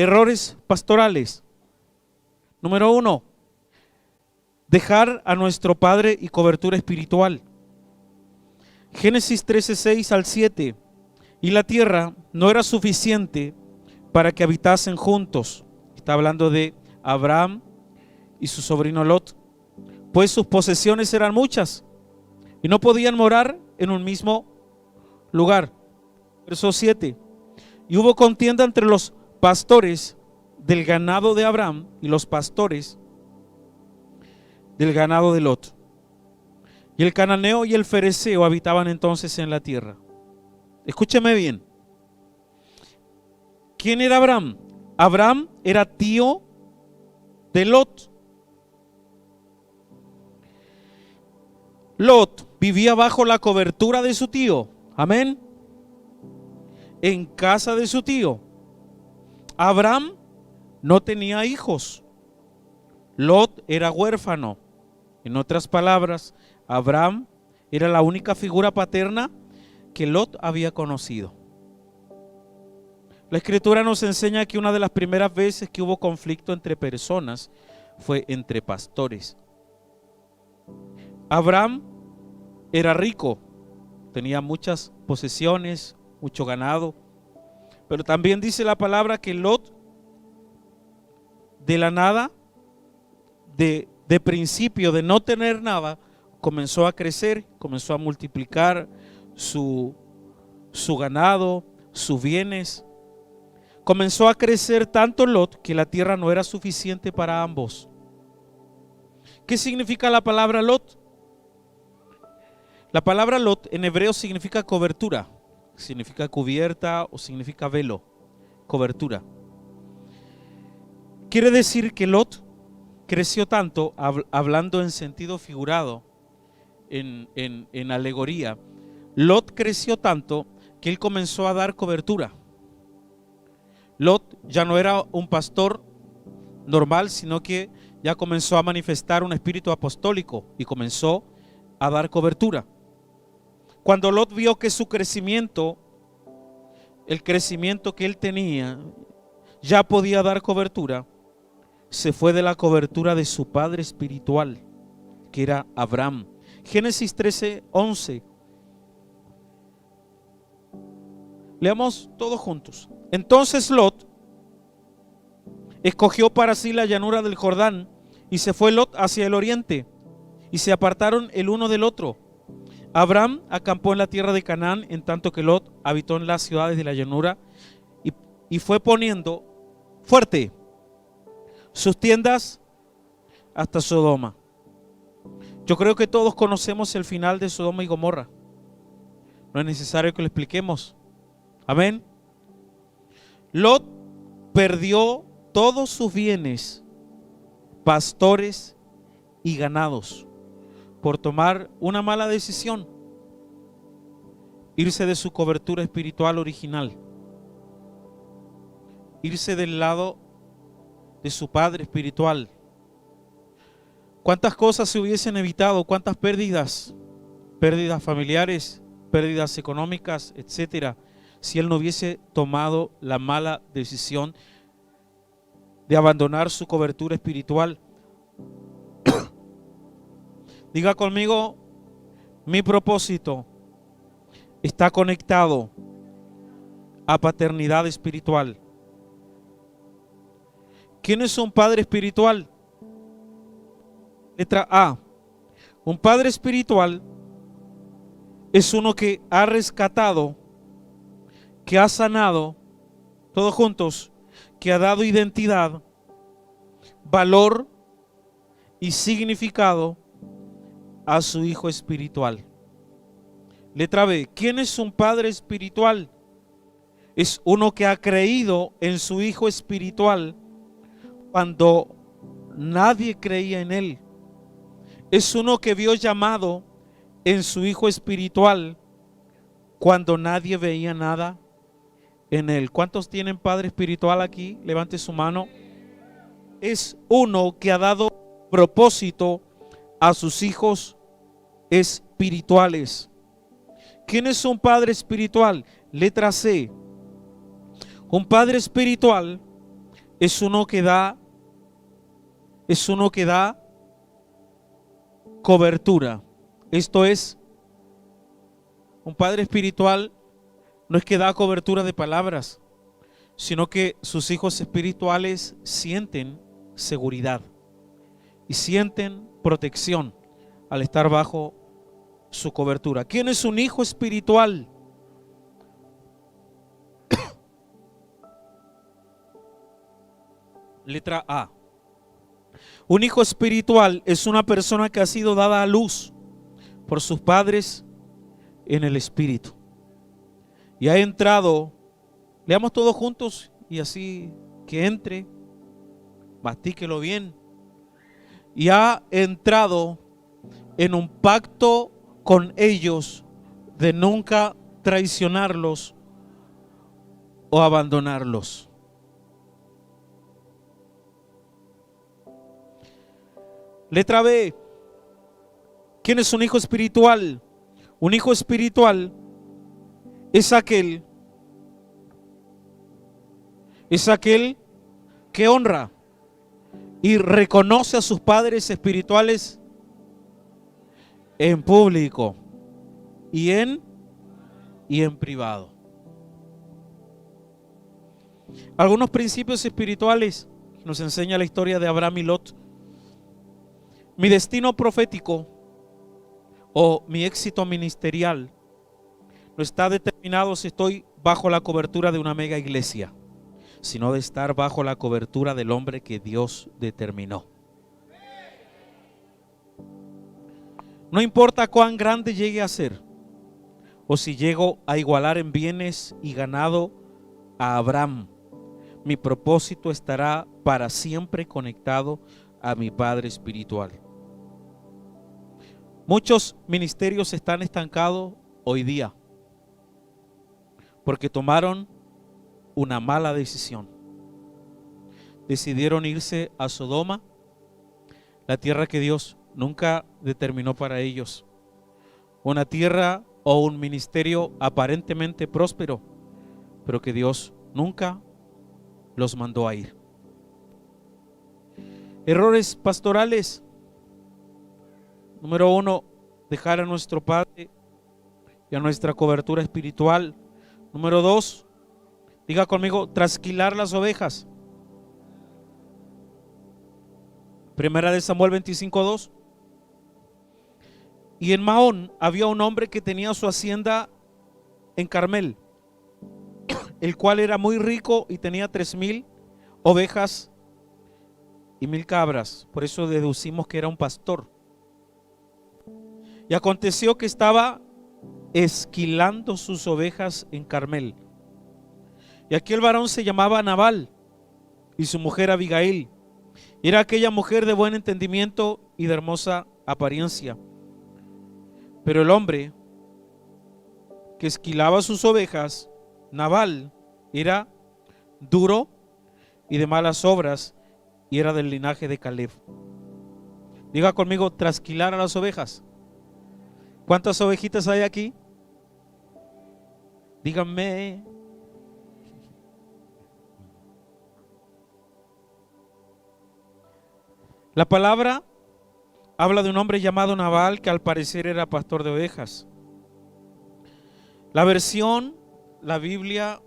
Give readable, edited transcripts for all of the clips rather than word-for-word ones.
errores pastorales. Número 1, dejar a nuestro padre y cobertura espiritual. Génesis 13:6 al 7. Y la tierra no era suficiente para que habitasen juntos. Está hablando de Abraham y su sobrino Lot, pues sus posesiones eran muchas y no podían morar en un mismo lugar. Verso 7. Y hubo contienda entre los pastores del ganado de Abraham y los pastores del ganado de Lot. Y el cananeo y el fereceo habitaban entonces en la tierra. Escúcheme bien. ¿Quién era Abraham? Abraham era tío de Lot. Lot vivía bajo la cobertura de su tío. Amén. En casa de su tío. Abraham no tenía hijos. Lot era huérfano. En otras palabras, Abraham era la única figura paterna que Lot había conocido. La Escritura nos enseña que una de las primeras veces que hubo conflicto entre personas fue entre pastores. Abraham era rico, tenía muchas posesiones, mucho ganado, pero también dice la palabra que Lot, de la nada, de principio, de no tener nada, comenzó a crecer, comenzó a multiplicar su ganado, sus bienes. Comenzó a crecer tanto Lot que la tierra no era suficiente para ambos. ¿Qué significa la palabra Lot? La palabra Lot en hebreo significa cobertura, significa cubierta o significa velo, cobertura. Quiere decir que Lot creció tanto, hablando en sentido figurado, en alegoría. Lot creció tanto que él comenzó a dar cobertura. Lot ya no era un pastor normal, sino que ya comenzó a manifestar un espíritu apostólico y comenzó a dar cobertura. Cuando Lot vio que su crecimiento, el crecimiento que él tenía, ya podía dar cobertura, se fue de la cobertura de su padre espiritual, que era Abraham. Génesis 13:11. Leamos todos juntos. Entonces Lot escogió para sí la llanura del Jordán, y se fue Lot hacia el oriente, y se apartaron el uno del otro. Abraham acampó en la tierra de Canaán, en tanto que Lot habitó en las ciudades de la llanura, y fue poniendo fuerte sus tiendas hasta Sodoma. Yo creo que todos conocemos el final de Sodoma y Gomorra. No es necesario que lo expliquemos. Amén. Lot perdió todos sus bienes, pastores y ganados, por tomar una mala decisión: irse de su cobertura espiritual original, irse del lado de su padre espiritual. ¿Cuántas cosas se hubiesen evitado? ¿Cuántas pérdidas? Pérdidas familiares, pérdidas económicas, etcétera, si él no hubiese tomado la mala decisión de abandonar su cobertura espiritual. Diga conmigo: mi propósito está conectado a paternidad espiritual. ¿Quién es un padre espiritual? Letra A. Un padre espiritual es uno que ha rescatado, que ha sanado, todos juntos, que ha dado identidad, valor y significado a su hijo espiritual. Letra B. ¿Quién es un padre espiritual? Es uno que ha creído en su hijo espiritual cuando nadie creía en él. Es uno que vio llamado en su hijo espiritual cuando nadie veía nada en él. ¿Cuántos tienen padre espiritual aquí? Levante su mano. Es uno que ha dado propósito a sus hijos espirituales. ¿Quién es un padre espiritual? Letra C. Un padre espiritual es uno que da cobertura. Esto es, un padre espiritual no es que da cobertura de palabras, sino que sus hijos espirituales sienten seguridad y sienten protección al estar bajo su cobertura. ¿Quién es un hijo espiritual? Letra A. Un hijo espiritual es una persona que ha sido dada a luz por sus padres en el Espíritu y ha entrado, leamos todos juntos y así que entre, mastíquelo bien, y ha entrado en un pacto con ellos de nunca traicionarlos o abandonarlos. Letra B. ¿Quién es un hijo espiritual? Un hijo espiritual es aquel que honra y reconoce a sus padres espirituales en público y en privado. Algunos principios espirituales que nos enseña la historia de Abraham y Lot. Mi destino profético o mi éxito ministerial no está determinado si estoy bajo la cobertura de una mega iglesia, sino de estar bajo la cobertura del hombre que Dios determinó. No importa cuán grande llegue a ser, o si llego a igualar en bienes y ganado a Abraham, mi propósito estará para siempre conectado a mi Padre espiritual. Muchos ministerios están estancados hoy día porque tomaron una mala decisión. Decidieron irse a Sodoma, la tierra que Dios nunca determinó para ellos. Una tierra o un ministerio aparentemente próspero, pero que Dios nunca los mandó a ir. Errores pastorales. Número 1, dejar a nuestro Padre y a nuestra cobertura espiritual. Número 2, diga conmigo, trasquilar las ovejas. Primera de Samuel 25:2. Y en Mahón había un hombre que tenía su hacienda en Carmel, el cual era muy rico y tenía 3,000 ovejas y 1,000 cabras. Por eso deducimos que era un pastor. Y aconteció que estaba esquilando sus ovejas en Carmel. Y aquel varón se llamaba Nabal y su mujer Abigail. Y era aquella mujer de buen entendimiento y de hermosa apariencia. Pero el hombre que esquilaba sus ovejas, Nabal, era duro y de malas obras y era del linaje de Caleb. Diga conmigo, trasquilar a las ovejas. ¿Cuántas ovejitas hay aquí? Díganme. La palabra habla de un hombre llamado Nabal que al parecer era pastor de ovejas. La versión, la Biblia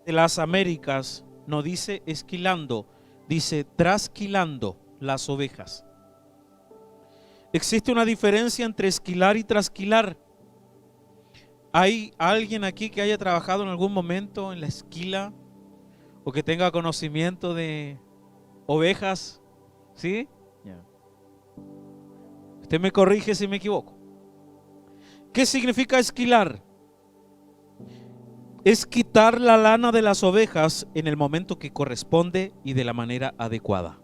de las Américas no dice esquilando, dice trasquilando las ovejas. Existe una diferencia entre esquilar y trasquilar. ¿Hay alguien aquí que haya trabajado en algún momento en la esquila o que tenga conocimiento de ovejas? ¿Sí? Yeah. Usted me corrige si me equivoco. ¿Qué significa esquilar? Es quitar la lana de las ovejas en el momento que corresponde y de la manera adecuada.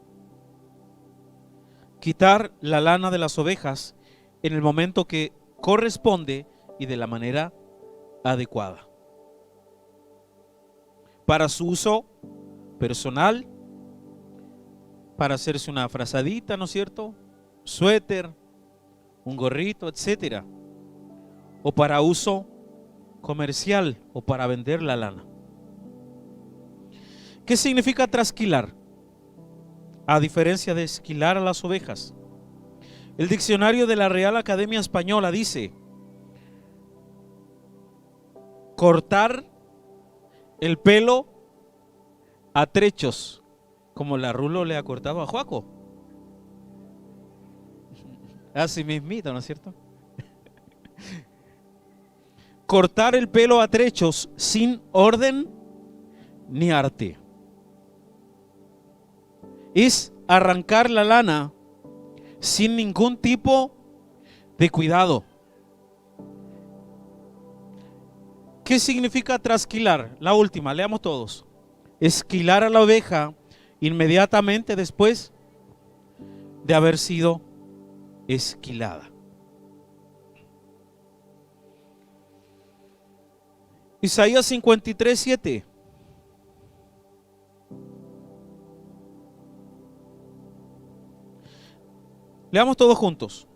Quitar la lana de las ovejas en el momento que corresponde y de la manera adecuada. Para su uso personal, para hacerse una frazadita, ¿no es cierto? Suéter, un gorrito, etcétera. O para uso comercial o para vender la lana. ¿Qué significa trasquilar? A diferencia de esquilar a las ovejas. El diccionario de la Real Academia Española dice: cortar el pelo a trechos, como la Rulo le ha cortado a Joaco. Así mismito, ¿no es cierto? Cortar el pelo a trechos sin orden ni arte. Es arrancar la lana sin ningún tipo de cuidado. ¿Qué significa trasquilar? La última, leamos todos. Esquilar a la oveja inmediatamente después de haber sido esquilada. Isaías 53:7. Leamos todos juntos.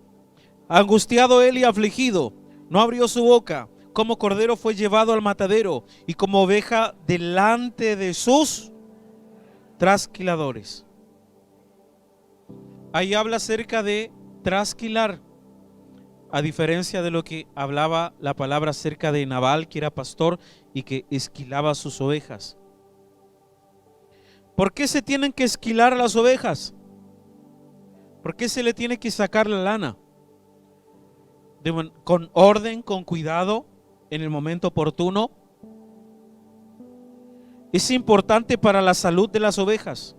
Angustiado él y afligido, no abrió su boca. Como cordero fue llevado al matadero, y como oveja delante de sus trasquiladores. Ahí habla acerca de trasquilar, a diferencia de lo que hablaba la palabra acerca de Nabal, que era pastor y que esquilaba sus ovejas. ¿Por qué se tienen que esquilar a las ovejas? ¿Por qué se le tiene que sacar la lana? Con orden, con cuidado, en el momento oportuno. Es importante para la salud de las ovejas.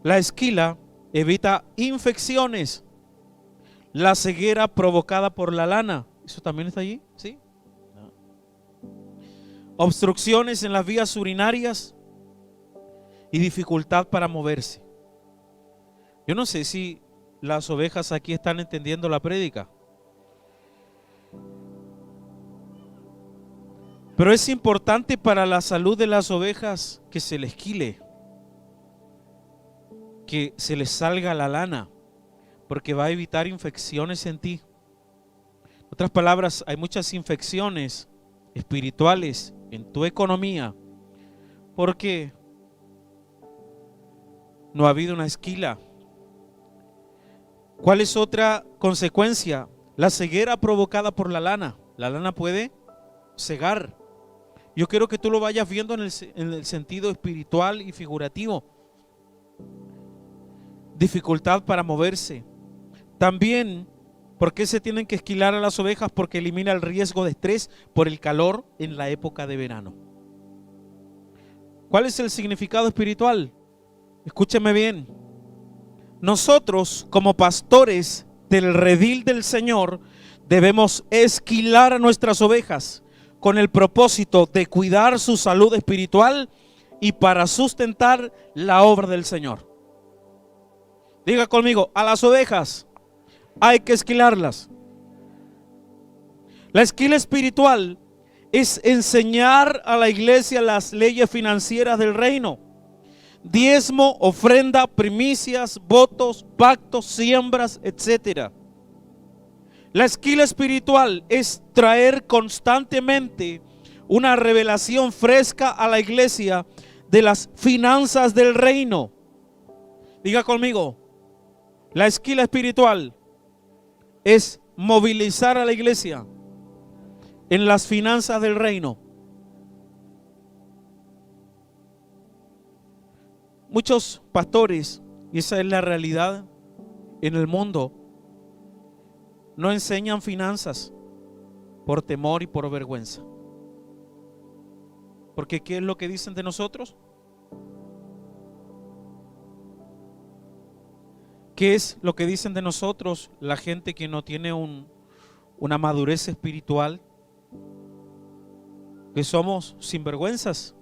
La esquila evita infecciones. La ceguera provocada por la lana, ¿eso también está allí? ¿Sí? No. Obstrucciones en las vías urinarias y dificultad para moverse. Yo no sé si las ovejas aquí están entendiendo la prédica, pero es importante para la salud de las ovejas que se les esquile, que se les salga la lana, porque va a evitar infecciones en ti. En otras palabras, hay muchas infecciones espirituales en tu economía porque no ha habido una esquila. ¿Cuál es otra consecuencia? La ceguera provocada por la lana. La lana puede cegar. Yo quiero que tú lo vayas viendo en el sentido espiritual y figurativo. Dificultad para moverse. También, ¿por qué se tienen que esquilar a las ovejas? Porque elimina el riesgo de estrés por el calor en la época de verano. ¿Cuál es el significado espiritual? Escúcheme bien. Nosotros, como pastores del redil del Señor, debemos esquilar a nuestras ovejas con el propósito de cuidar su salud espiritual y para sustentar la obra del Señor. Diga conmigo, a las ovejas hay que esquilarlas. La esquila espiritual es enseñar a la iglesia las leyes financieras del reino. Diezmo, ofrenda, primicias, votos, pactos, siembras, etc. La esquila espiritual es traer constantemente una revelación fresca a la iglesia de las finanzas del reino. Diga conmigo, la esquila espiritual es movilizar a la iglesia en las finanzas del reino. Muchos pastores, y esa es la realidad en el mundo, no enseñan finanzas por temor y por vergüenza. Porque ¿qué es lo que dicen de nosotros? ¿Qué es lo que dicen de nosotros la gente que no tiene una madurez espiritual? Que somos sinvergüenzas,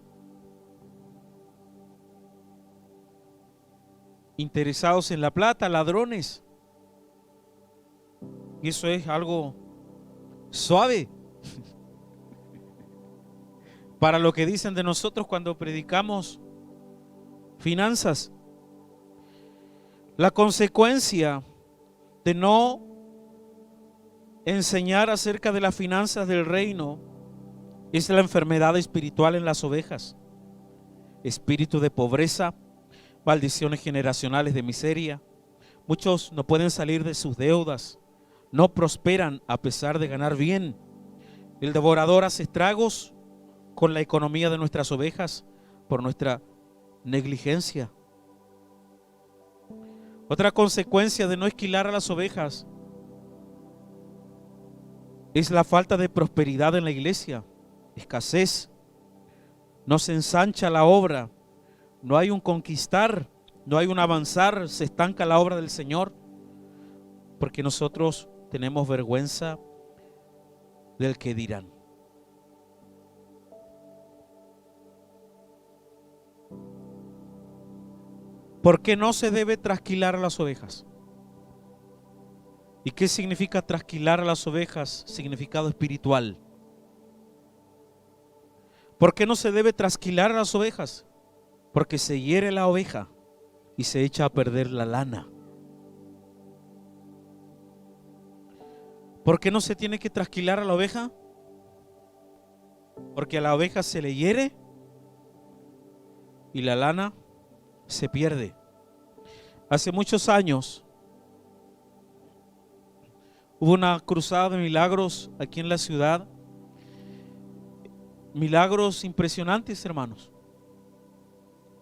interesados en la plata, ladrones. Y eso es algo suave para lo que dicen de nosotros cuando predicamos finanzas. La consecuencia de no enseñar acerca de las finanzas del reino es la enfermedad espiritual en las ovejas. espíritu de pobreza, maldiciones generacionales de miseria. Muchos no pueden salir de sus deudas, no prosperan a pesar de ganar bien. El devorador hace estragos con la economía de nuestras ovejas por nuestra negligencia. Otra consecuencia de no esquilar a las ovejas es la falta de prosperidad en la iglesia, escasez. No se ensancha la obra, no hay un conquistar, no hay un avanzar, se estanca la obra del Señor, porque nosotros tenemos vergüenza del que dirán. ¿Por qué no se debe trasquilar a las ovejas? ¿Y qué significa trasquilar a las ovejas? Significado espiritual. ¿Por qué no se debe trasquilar a las ovejas? Porque se hiere la oveja y se echa a perder la lana. ¿Por qué no se tiene que trasquilar a la oveja? Porque a la oveja se le hiere y la lana se pierde. Hace muchos años hubo una cruzada de milagros aquí en la ciudad. Milagros impresionantes, hermanos.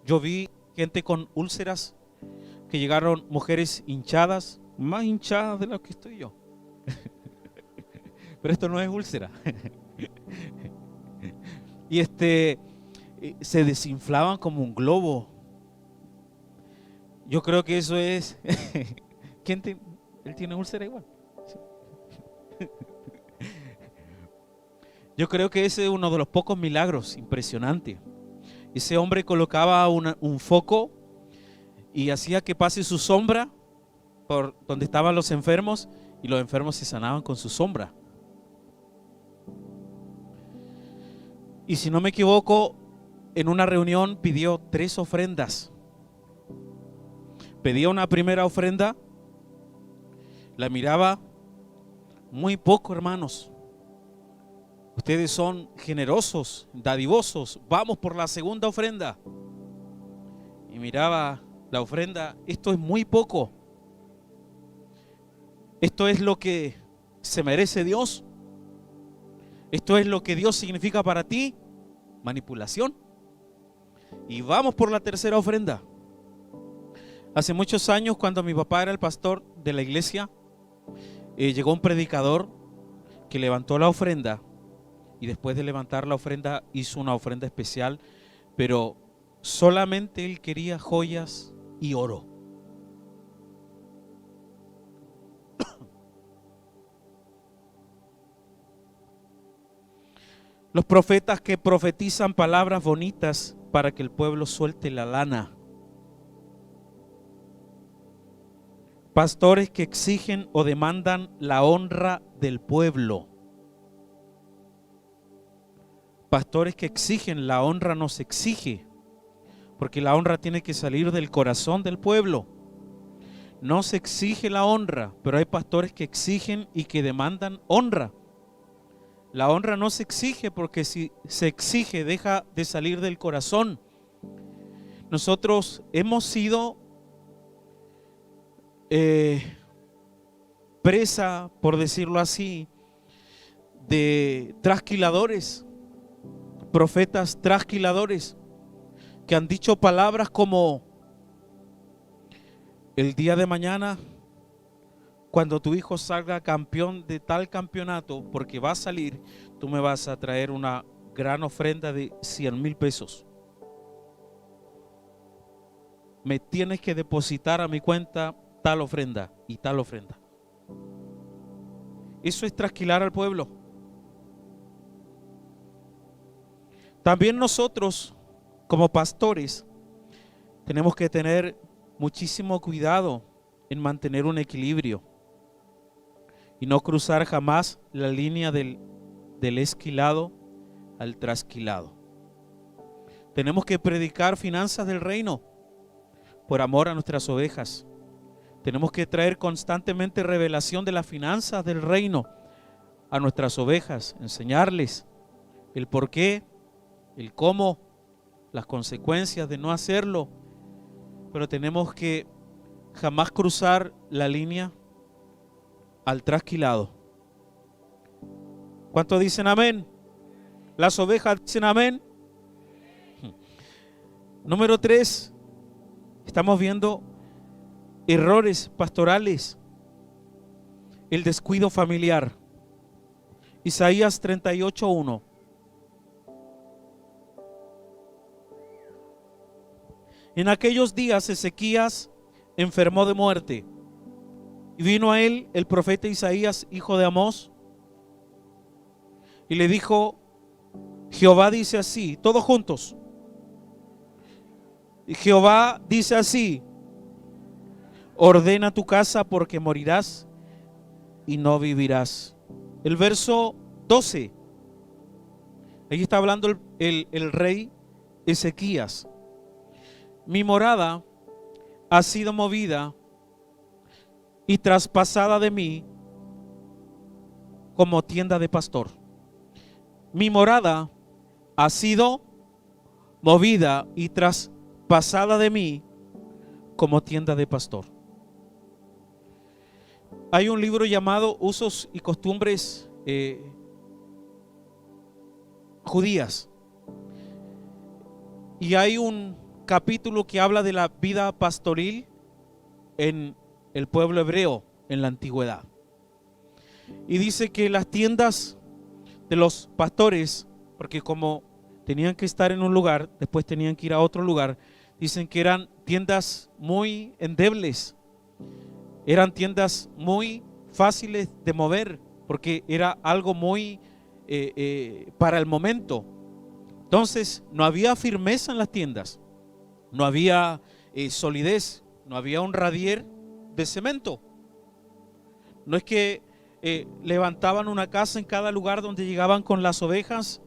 Yo vi gente con úlceras, que llegaron mujeres hinchadas, más hinchadas de lo que estoy yo. Pero esto no es úlcera. Y se desinflaban como un globo. Yo creo que eso es. ¿Él tiene úlcera igual? Sí. Yo creo que ese es uno de los pocos milagros impresionantes. Ese hombre colocaba un foco y hacía que pase su sombra por donde estaban los enfermos, y los enfermos se sanaban con su sombra. Y si no me equivoco, en una reunión pidió 3 ofrendas. Pedía una primera ofrenda, la miraba, muy poco, hermanos. Ustedes son generosos, dadivosos, vamos por la segunda ofrenda. Y miraba la ofrenda, esto es muy poco. Esto es lo que se merece Dios. Esto es lo que Dios significa para ti. Manipulación. Y vamos por la tercera ofrenda. Hace muchos años, cuando mi papá era el pastor de la iglesia, llegó un predicador que levantó la ofrenda, y después de levantar la ofrenda hizo una ofrenda especial, pero solamente él quería joyas y oro. Los profetas que profetizan palabras bonitas para que el pueblo suelte la lana. Pastores que exigen o demandan la honra del pueblo. Pastores que exigen, la honra no se exige, porque la honra tiene que salir del corazón del pueblo. No se exige la honra, pero hay pastores que exigen y que demandan honra. La honra no se exige, porque si se exige deja de salir del corazón. Nosotros hemos sido presa, por decirlo así, de trasquiladores, profetas trasquiladores, que han dicho palabras como: el día de mañana, cuando tu hijo salga campeón de tal campeonato, porque va a salir, tú me vas a traer una gran ofrenda de 100,000 pesos. Me tienes que depositar a mi cuenta tal ofrenda y tal ofrenda. Eso es trasquilar al pueblo. También nosotros, como pastores, tenemos que tener muchísimo cuidado en mantener un equilibrio y no cruzar jamás la línea del esquilado al trasquilado. Tenemos que predicar finanzas del reino por amor a nuestras ovejas. Tenemos que traer constantemente revelación de las finanzas del reino a nuestras ovejas, enseñarles el por qué, el cómo, las consecuencias de no hacerlo, pero tenemos que jamás cruzar la línea al trasquilado. ¿Cuántos dicen amén? Las ovejas dicen amén. Número 3, estamos viendo errores pastorales, el descuido familiar. Isaías 38:1. En aquellos días Ezequías enfermó de muerte, y vino a él el profeta Isaías, hijo de Amós, y le dijo: Jehová dice así, todos juntos. Y Jehová dice así: ordena tu casa porque morirás y no vivirás. El verso 12. Ahí está hablando el rey Ezequías. Mi morada ha sido movida y traspasada de mí como tienda de pastor. Mi morada ha sido movida y traspasada de mí como tienda de pastor. Hay un libro llamado Usos y Costumbres Judías, y hay un capítulo que habla de la vida pastoril en el pueblo hebreo en la antigüedad, y dice que las tiendas de los pastores, porque como tenían que estar en un lugar, después tenían que ir a otro lugar, dicen que eran tiendas muy endebles, eran tiendas muy fáciles de mover, porque era algo muy para el momento. Entonces no había firmeza en las tiendas, no había solidez, no había un radier de cemento. No es que levantaban una casa en cada lugar donde llegaban con las ovejas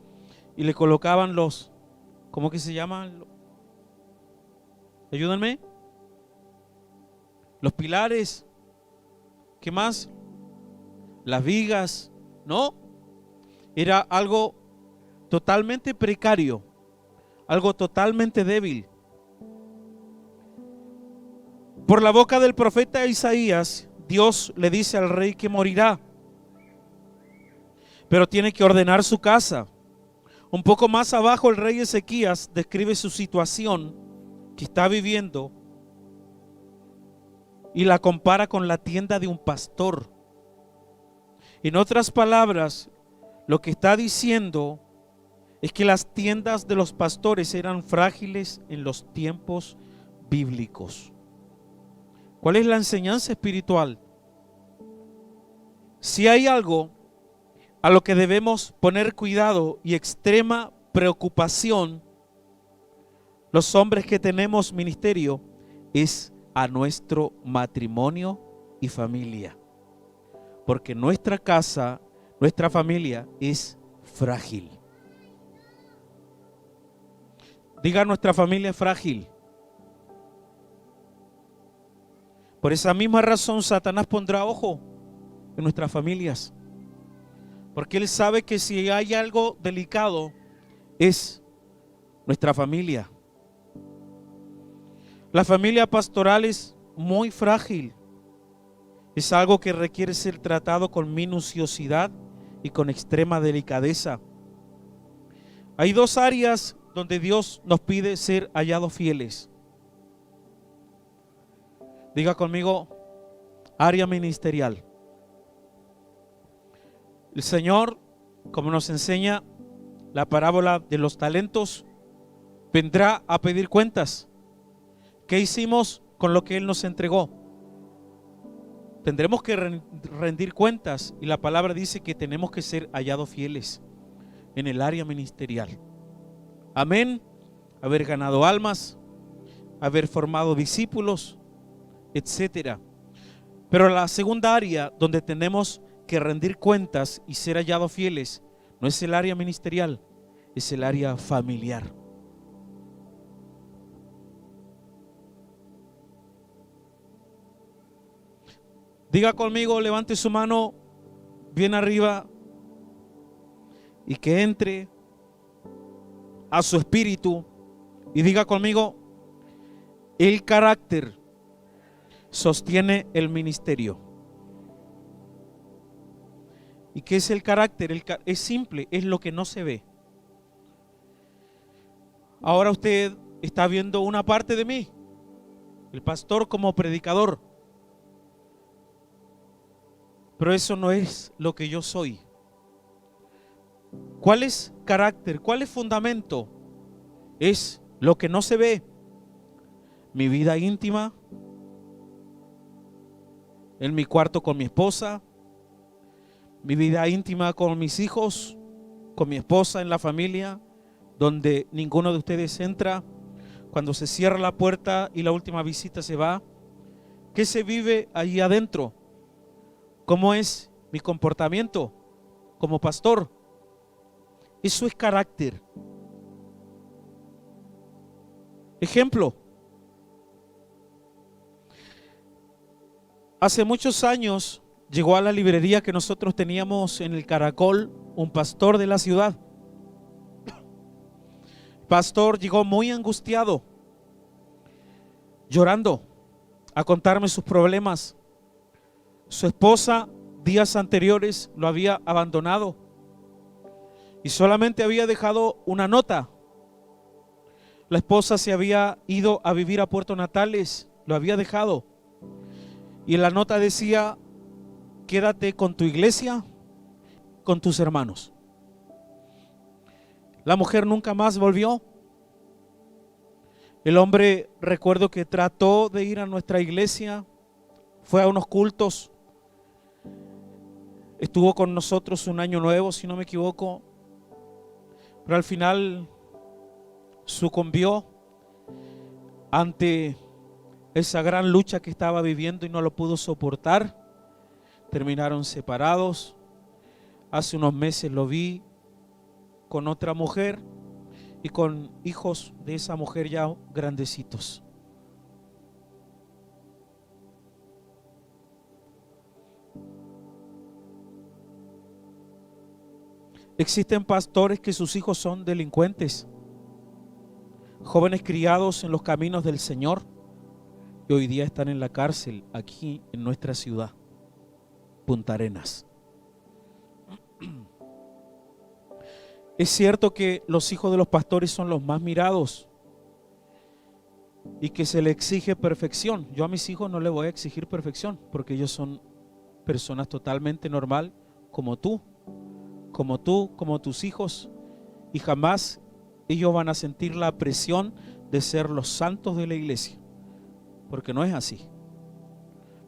y le colocaban los, ¿cómo que se llaman? Ayúdenme. Los pilares. ¿Qué más? Las vigas. No. Era algo totalmente precario, algo totalmente débil. Por la boca del profeta Isaías, Dios le dice al rey que morirá, pero tiene que ordenar su casa. Un poco más abajo, el rey Ezequías describe su situación que está viviendo y la compara con la tienda de un pastor. En otras palabras, lo que está diciendo es que las tiendas de los pastores eran frágiles en los tiempos bíblicos. ¿Cuál es la enseñanza espiritual? Si hay algo a lo que debemos poner cuidado y extrema preocupación, los hombres que tenemos ministerio, es a nuestro matrimonio y familia. Porque nuestra casa, nuestra familia es frágil. Diga, nuestra familia es frágil. Por esa misma razón Satanás pondrá ojo en nuestras familias, porque él sabe que si hay algo delicado es nuestra familia. La familia pastoral es muy frágil. Es algo que requiere ser tratado con minuciosidad y con extrema delicadeza. Hay dos áreas donde Dios nos pide ser hallados fieles. Diga conmigo, área ministerial. El Señor, como nos enseña la parábola de los talentos, vendrá a pedir cuentas. ¿Qué hicimos con lo que Él nos entregó? Tendremos que rendir cuentas, y la palabra dice que tenemos que ser hallados fieles en el área ministerial. Amén. Haber ganado almas, haber formado discípulos, etcétera. Pero la segunda área donde tenemos que rendir cuentas y ser hallados fieles no es el área ministerial, es el área familiar. Diga conmigo, levante su mano bien arriba y que entre a su espíritu Y diga conmigo, el carácter sostiene el ministerio. ¿Y qué es el carácter? Es simple, es lo que no se ve. Ahora usted está viendo una parte de mí, el pastor como predicador. Pero eso no es lo que yo soy. ¿Cuál es carácter? ¿Cuál es fundamento? Es lo que no se ve. Mi vida íntima, en mi cuarto con mi esposa, mi vida íntima con mis hijos, con mi esposa en la familia, donde ninguno de ustedes entra, cuando se cierra la puerta y la última visita se va. ¿Qué se vive ahí adentro? ¿Cómo es mi comportamiento como pastor? Eso es carácter. Ejemplo. Hace muchos años llegó a la librería que nosotros teníamos en el Caracol un pastor de la ciudad. El pastor llegó muy angustiado, llorando, a contarme sus problemas. Su esposa días anteriores lo había abandonado y solamente había dejado una nota. La esposa se había ido a vivir a Puerto Natales, lo había dejado. Y en la nota decía: quédate con tu iglesia, con tus hermanos. La mujer nunca más volvió. El hombre, recuerdo que trató de ir a nuestra iglesia, fue a unos cultos, estuvo con nosotros un año nuevo, si no me equivoco, pero al final sucumbió ante esa gran lucha que estaba viviendo y no lo pudo soportar. Terminaron separados. Hace unos meses lo vi con otra mujer y con hijos de esa mujer ya grandecitos. Existen pastores que sus hijos son delincuentes, jóvenes criados en los caminos del Señor, y hoy día están en la cárcel aquí en nuestra ciudad, Punta Arenas. Es cierto que los hijos de los pastores son los más mirados y que se le exige perfección. Yo a mis hijos no les voy a exigir perfección porque ellos son personas totalmente normal como tú, como tus hijos, y jamás ellos van a sentir la presión de ser los santos de la iglesia, porque no es así.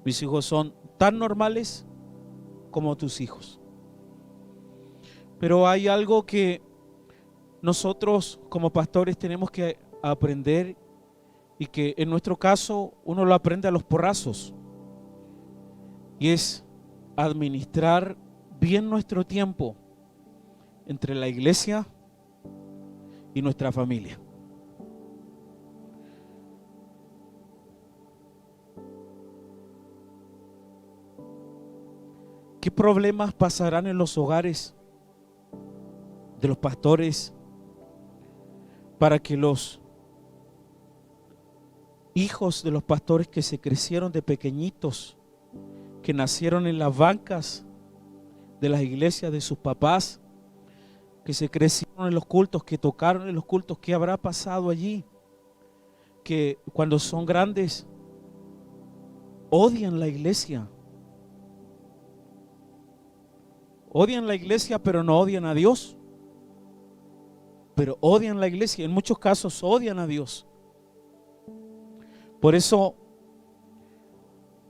Mis hijos son tan normales como tus hijos. Pero hay algo que nosotros como pastores tenemos que aprender, y que en nuestro caso uno lo aprende a los porrazos, y es administrar bien nuestro tiempo entre la iglesia y nuestra familia. ¿Qué problemas pasarán en los hogares de los pastores para que los hijos de los pastores que se crecieron de pequeñitos, que nacieron en las bancas de las iglesias de sus papás, que se crecieron en los cultos, que tocaron en los cultos, qué habrá pasado allí? Que cuando son grandes odian la iglesia. Odian la iglesia, pero no odian a Dios. Pero odian la iglesia, en muchos casos odian a Dios. Por eso,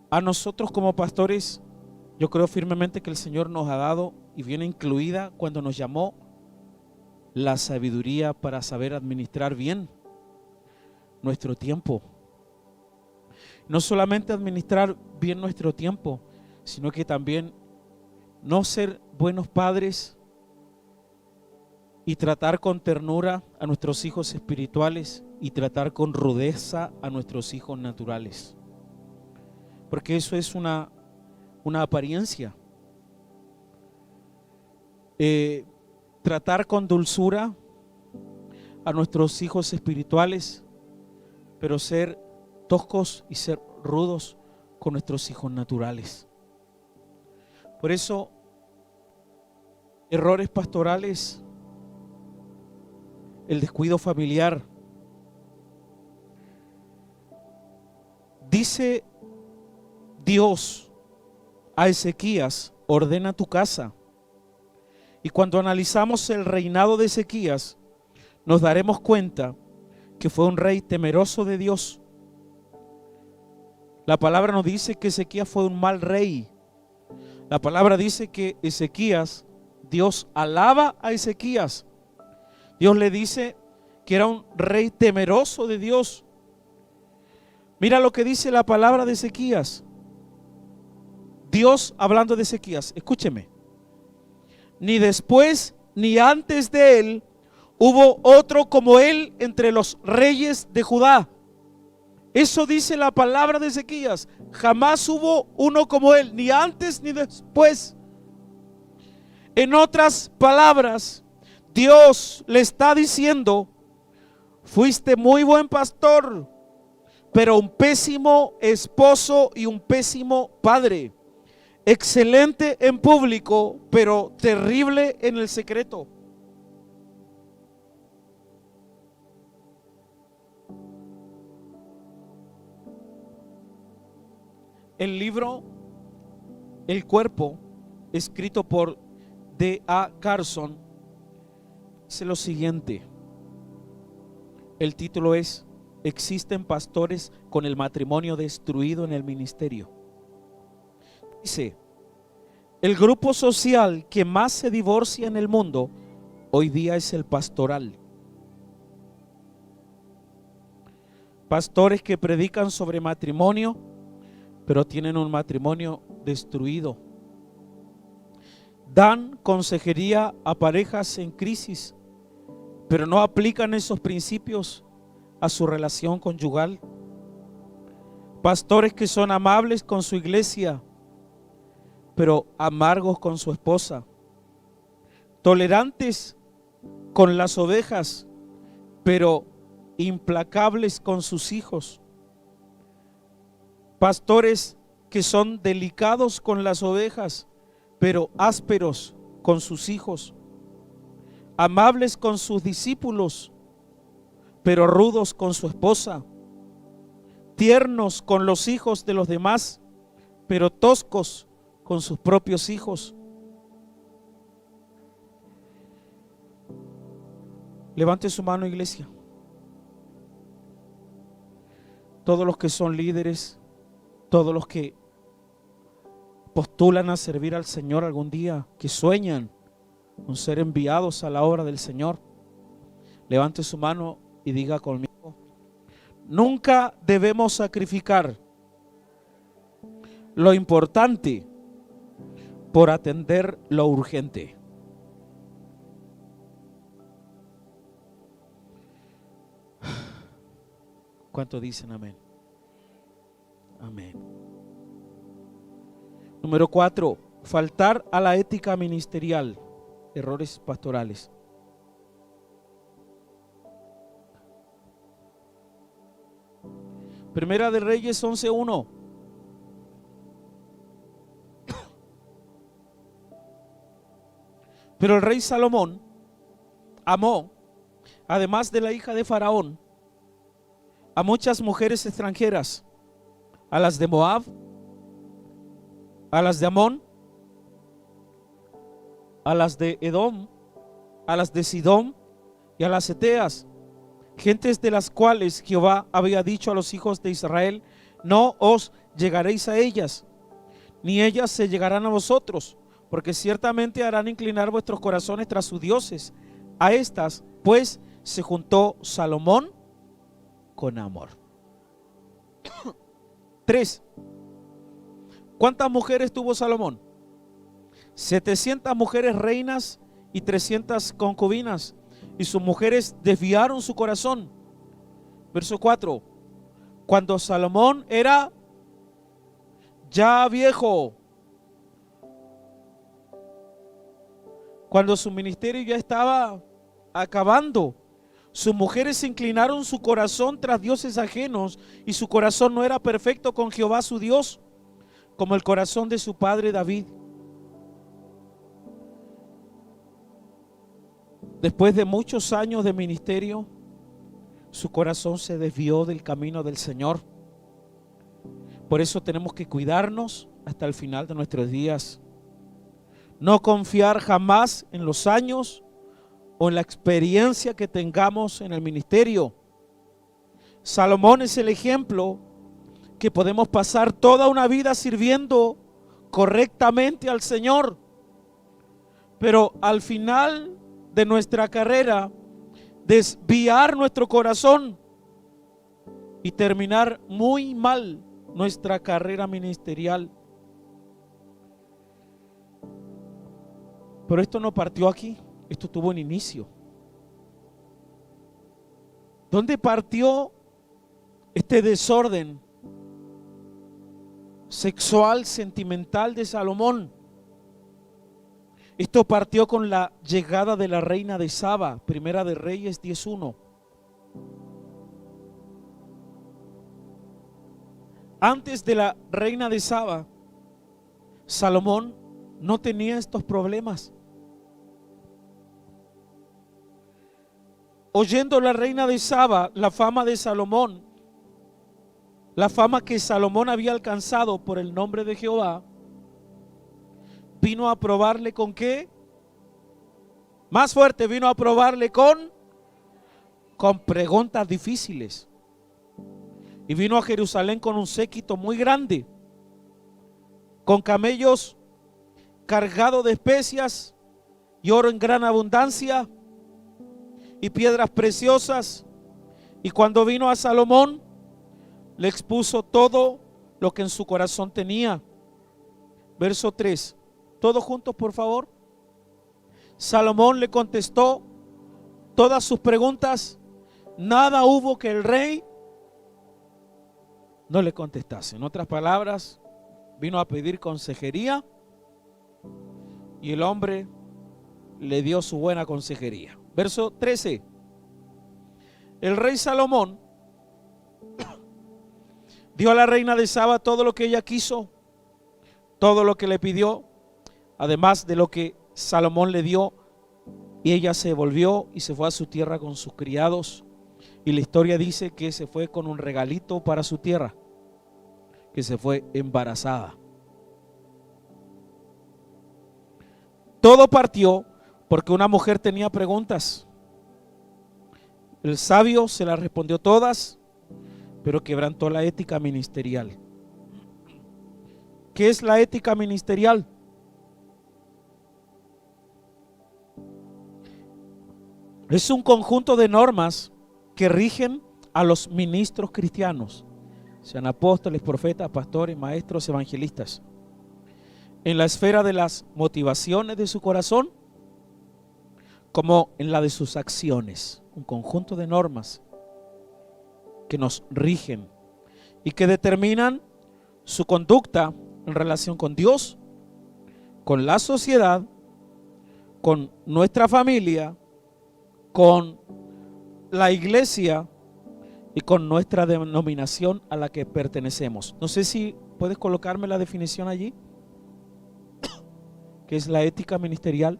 a nosotros como pastores, yo creo firmemente que el Señor nos ha dado, y viene incluida cuando nos llamó, la sabiduría para saber administrar bien nuestro tiempo. No solamente administrar bien nuestro tiempo, sino que también no ser buenos padres y tratar con ternura a nuestros hijos espirituales y tratar con rudeza a nuestros hijos naturales. Porque eso es una apariencia. Tratar con dulzura a nuestros hijos espirituales, pero ser toscos y ser rudos con nuestros hijos naturales. Por eso, errores pastorales, el descuido familiar. Dice Dios a Ezequías: ordena tu casa. Y cuando analizamos el reinado de Ezequías, nos daremos cuenta que fue un rey temeroso de Dios. La palabra nos dice que Ezequías fue un mal rey. La palabra dice que Ezequías, Dios alaba a Ezequías. Dios le dice que era un rey temeroso de Dios. Mira lo que dice la palabra de Ezequías. Dios hablando de Ezequías, escúcheme. Ni después ni antes de él hubo otro como él entre los reyes de Judá. Eso dice la palabra de Ezequías. Jamás hubo uno como él, ni antes ni después. En otras palabras, Dios le está diciendo: fuiste muy buen pastor, pero un pésimo esposo y un pésimo padre. Excelente en público, pero terrible en el secreto. El libro El Cuerpo, escrito por D.A. Carson, dice lo siguiente. El título es: ¿existen pastores con el matrimonio destruido en el ministerio? Dice: el grupo social que más se divorcia en el mundo hoy día es el pastoral. Pastores que predican sobre matrimonio, pero tienen un matrimonio destruido. Dan consejería a parejas en crisis, pero no aplican esos principios a su relación conyugal. Pastores que son amables con su iglesia, pero amargos con su esposa. Tolerantes con las ovejas, pero implacables con sus hijos. Pastores que son delicados con las ovejas, pero ásperos con sus hijos. Amables con sus discípulos, pero rudos con su esposa. Tiernos con los hijos de los demás, pero toscos con sus propios hijos. Levante su mano, iglesia. Todos los que son líderes, todos los que postulan a servir al Señor algún día, que sueñan con ser enviados a la obra del Señor, levante su mano y diga conmigo: nunca debemos sacrificar lo importante por atender lo urgente. ¿Cuánto dicen amén? Amén. Número 4, faltar a la ética ministerial. Errores pastorales. Primera de Reyes 11:1. Pero el rey Salomón amó, además de la hija de Faraón, a muchas mujeres extranjeras, a las de Moab, a las de Amón, a las de Edom, a las de Sidón y a las Eteas, gentes de las cuales Jehová había dicho a los hijos de Israel: no os llegaréis a ellas, ni ellas se llegarán a vosotros, porque ciertamente harán inclinar vuestros corazones tras sus dioses. A estas pues se juntó Salomón con amor. 3. ¿Cuántas mujeres tuvo Salomón? 700 mujeres reinas y 300 concubinas, y sus mujeres desviaron su corazón. Verso 4. Cuando Salomón era ya viejo, cuando su ministerio ya estaba acabando, Sus mujeres inclinaron su corazón tras dioses ajenos, y su corazón no era perfecto con Jehová su Dios, como el corazón de su padre David. Después de muchos años de ministerio, su corazón se desvió del camino del Señor. Por eso tenemos que cuidarnos hasta el final de nuestros días. No confiar jamás en los años o en la experiencia que tengamos en el ministerio. Salomón es el ejemplo que podemos pasar toda una vida sirviendo correctamente al Señor, pero al final de nuestra carrera desviar nuestro corazón y terminar muy mal nuestra carrera ministerial. Pero esto no partió aquí, esto tuvo un inicio. ¿Dónde partió este desorden sexual, sentimental de Salomón? Esto partió con la llegada de la reina de Saba, Primera de Reyes 10:1. Antes de la reina de Saba, Salomón no tenía estos problemas. Oyendo la reina de Saba la fama de Salomón, la fama que Salomón había alcanzado por el nombre de Jehová, vino a probarle ¿con qué? Más fuerte, vino a probarle con preguntas difíciles. Y vino a Jerusalén con un séquito muy grande, con camellos cargados de especias y oro en gran abundancia y piedras preciosas. Y cuando vino a Salomón, le expuso todo lo que en su corazón tenía. Verso 3. Todos juntos, por favor. Salomón le contestó todas sus preguntas. Nada hubo que el rey no le contestase. En otras palabras, vino a pedir consejería y el hombre le dio su buena consejería. Verso 13. El rey Salomón dio a la reina de Saba todo lo que ella quiso, todo lo que le pidió, además de lo que Salomón le dio, y ella se volvió y se fue a su tierra con sus criados. Y la historia dice que se fue con un regalito para su tierra, que se fue embarazada. Todo partió porque una mujer tenía preguntas. El sabio se las respondió todas, pero quebrantó la ética ministerial. ¿Qué es la ética ministerial? Es un conjunto de normas que rigen a los ministros cristianos, sean apóstoles, profetas, pastores, maestros, evangelistas, en la esfera de las motivaciones de su corazón, como en la de sus acciones. Un conjunto de normas que nos rigen y que determinan su conducta en relación con Dios, con la sociedad, con nuestra familia, con la iglesia y con nuestra denominación a la que pertenecemos. No sé si puedes colocarme la definición allí, que es la ética ministerial.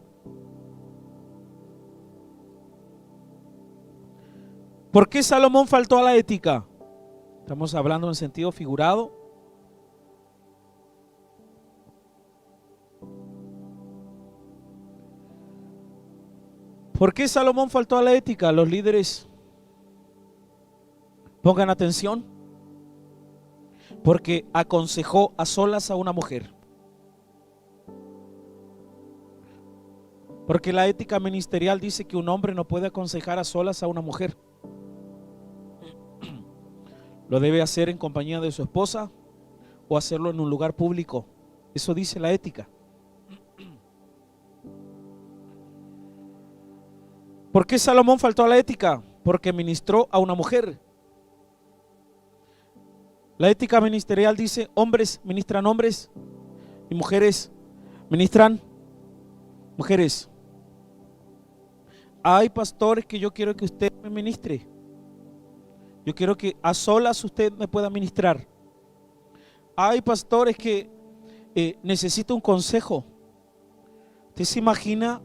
¿Por qué Salomón faltó a la ética? Estamos hablando en sentido figurado. ¿Por qué Salomón faltó a la ética? Los líderes pongan atención. Porque aconsejó a solas a una mujer. Porque la ética ministerial dice que un hombre no puede aconsejar a solas a una mujer. Lo debe hacer en compañía de su esposa o hacerlo en un lugar público. Eso dice la ética. ¿Por qué Salomón faltó a la ética? Porque ministró a una mujer. La ética ministerial dice: hombres ministran hombres y mujeres ministran mujeres. Hay pastores que yo quiero que usted me ministre. Yo quiero que a solas usted me pueda ministrar. Hay pastores que necesitan un consejo. ¿Usted se imagina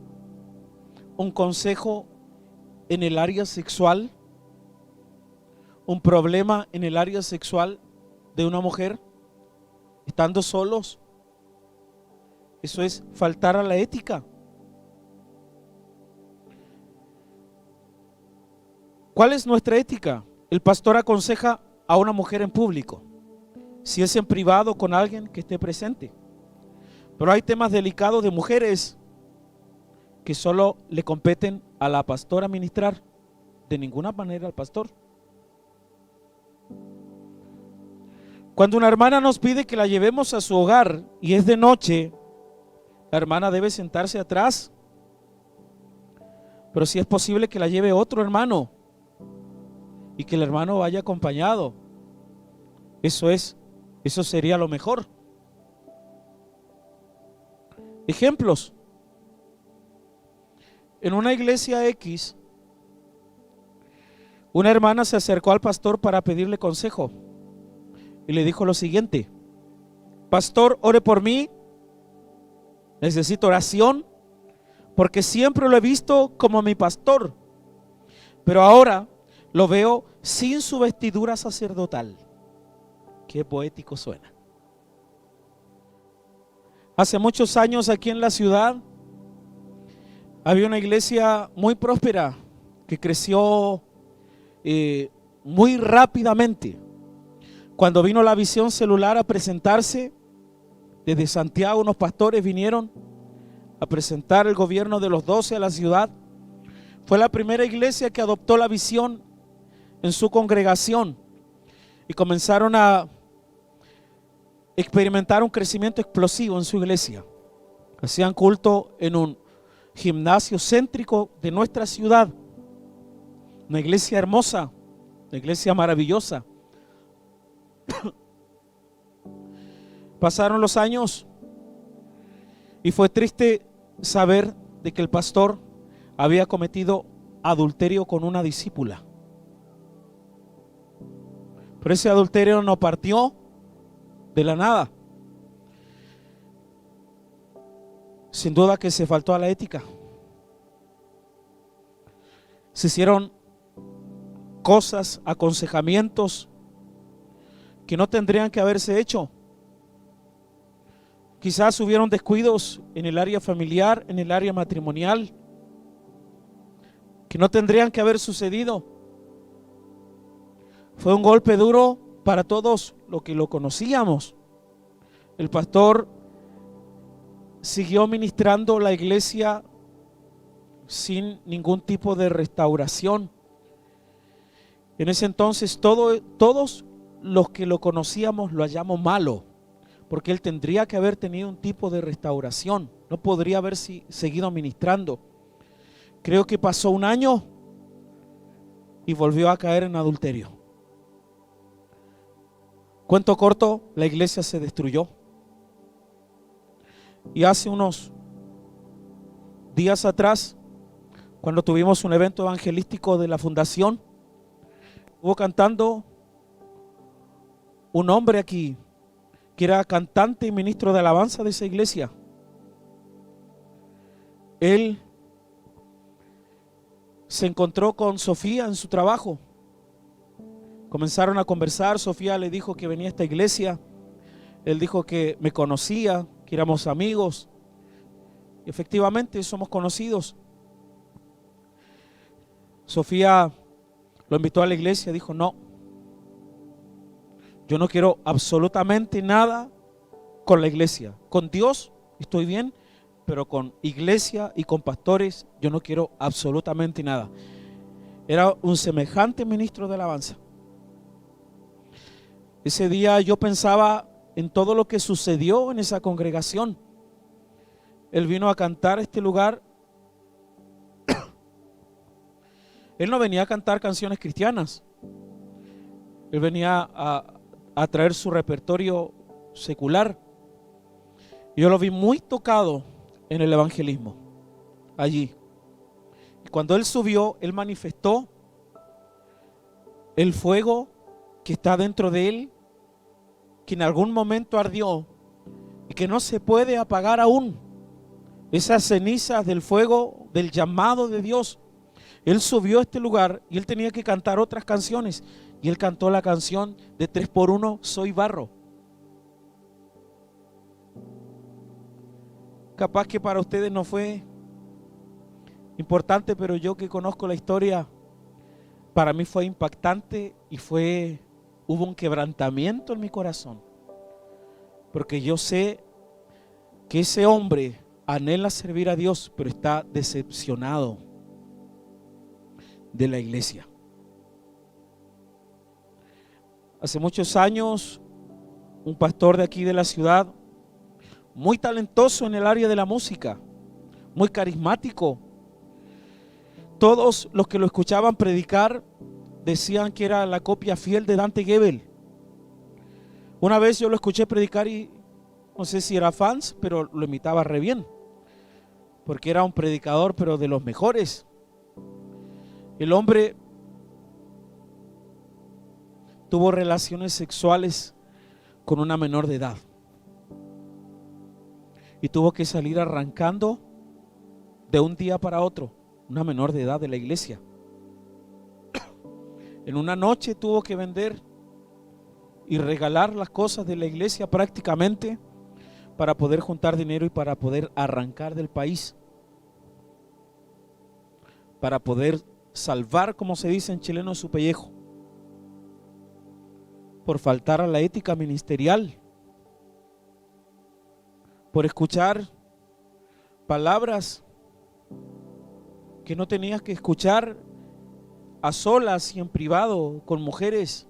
un consejo en el área sexual? Un problema en el área sexual de una mujer, estando solos. Eso es faltar a la ética. ¿Cuál es nuestra ética? El pastor aconseja a una mujer en público, si es en privado con alguien que esté presente. Pero hay temas delicados de mujeres que solo le competen a la pastora ministrar, de ninguna manera al pastor. Cuando una hermana nos pide que la llevemos a su hogar y es de noche, la hermana debe sentarse atrás. Pero si es posible que la lleve otro hermano y que el hermano vaya acompañado, eso sería lo mejor. Ejemplos. En una iglesia X, una hermana se acercó al pastor para pedirle consejo y le dijo lo siguiente: pastor, ore por mí, necesito oración, porque siempre lo he visto como mi pastor, pero ahora lo veo sin su vestidura sacerdotal. Qué poético suena. Hace muchos años aquí en la ciudad había una iglesia muy próspera que creció muy rápidamente. Cuando vino la Visión Celular a presentarse, desde Santiago unos pastores vinieron a presentar el gobierno de los 12 a la ciudad. Fue la primera iglesia que adoptó la visión en su congregación y comenzaron a experimentar un crecimiento explosivo en su iglesia. Hacían culto en un gimnasio céntrico de nuestra ciudad, una iglesia hermosa, una iglesia maravillosa. Pasaron los años y fue triste saber de que el pastor había cometido adulterio con una discípula. Pero ese adulterio no partió de la nada. Sin duda que se faltó a la ética. Se hicieron cosas, aconsejamientos que no tendrían que haberse hecho. Quizás hubieron descuidos en el área familiar, en el área matrimonial, que no tendrían que haber sucedido. Fue un golpe duro para todos los que lo conocíamos. El pastor siguió ministrando la iglesia sin ningún tipo de restauración. En ese entonces todos los que lo conocíamos lo hallamos malo, porque él tendría que haber tenido un tipo de restauración. No podría haber seguido ministrando. Creo que pasó un año y volvió a caer en adulterio. Cuento corto, la iglesia se destruyó. Y hace unos días atrás, cuando tuvimos un evento evangelístico de la fundación, hubo cantando un hombre aquí que era cantante y ministro de alabanza de esa iglesia. Él se encontró con Sofía en su trabajo. Comenzaron a conversar. Sofía le dijo que venía a esta iglesia. Él dijo que me conocía, que éramos amigos. Y efectivamente somos conocidos. Sofía lo invitó a la iglesia. Dijo: no, yo no quiero absolutamente nada con la iglesia. Con Dios estoy bien, pero con iglesia y con pastores yo no quiero absolutamente nada. Era un semejante ministro de alabanza. Ese día yo pensaba en todo lo que sucedió en esa congregación. Él vino a cantar a este lugar. Él no venía a cantar canciones cristianas. Él venía a traer su repertorio secular. Yo lo vi muy tocado en el evangelismo allí. Y cuando él subió, él manifestó el fuego que está dentro de él, que en algún momento ardió y que no se puede apagar aún. Esas cenizas del fuego, del llamado de Dios. Él subió a este lugar y él tenía que cantar otras canciones. Y él cantó la canción de 3x1, Soy barro. Capaz que para ustedes no fue importante, pero yo que conozco la historia, para mí fue impactante y hubo un quebrantamiento en mi corazón. Porque yo sé que ese hombre anhela servir a Dios, pero está decepcionado de la iglesia. Hace muchos años, un pastor de aquí de la ciudad, muy talentoso en el área de la música, muy carismático. Todos los que lo escuchaban predicar decían que era la copia fiel de Dante Gebel. Una vez yo lo escuché predicar y no sé si era fans, pero lo imitaba re bien, porque era un predicador, pero de los mejores. El hombre tuvo relaciones sexuales con una menor de edad y tuvo que salir arrancando de un día para otro, una menor de edad de la iglesia. En una noche tuvo que vender y regalar las cosas de la iglesia prácticamente para poder juntar dinero y para poder arrancar del país, para poder salvar, como se dice en chileno, su pellejo, por faltar a la ética ministerial, por escuchar palabras que no tenías que escuchar a solas y en privado con mujeres,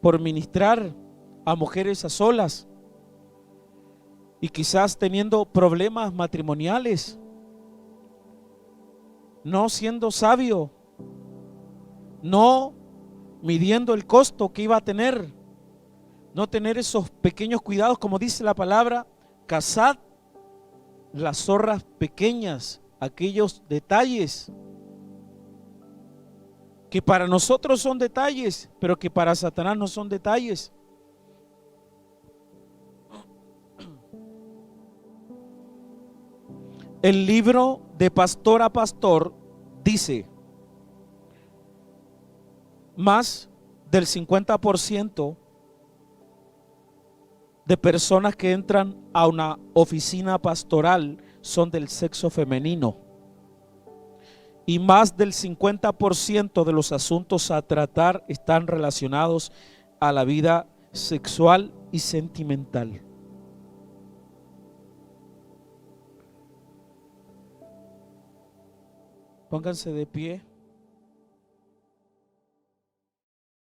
por ministrar a mujeres a solas y quizás teniendo problemas matrimoniales, no siendo sabio, no midiendo el costo que iba a tener, no tener esos pequeños cuidados, como dice la palabra, cazad las zorras pequeñas, aquellos detalles que para nosotros son detalles, pero que para Satanás no son detalles. El libro de Pastor a Pastor dice: más del 50% de personas que entran a una oficina pastoral son del sexo femenino. Y más del 50% de los asuntos a tratar están relacionados a la vida sexual y sentimental. Pónganse de pie.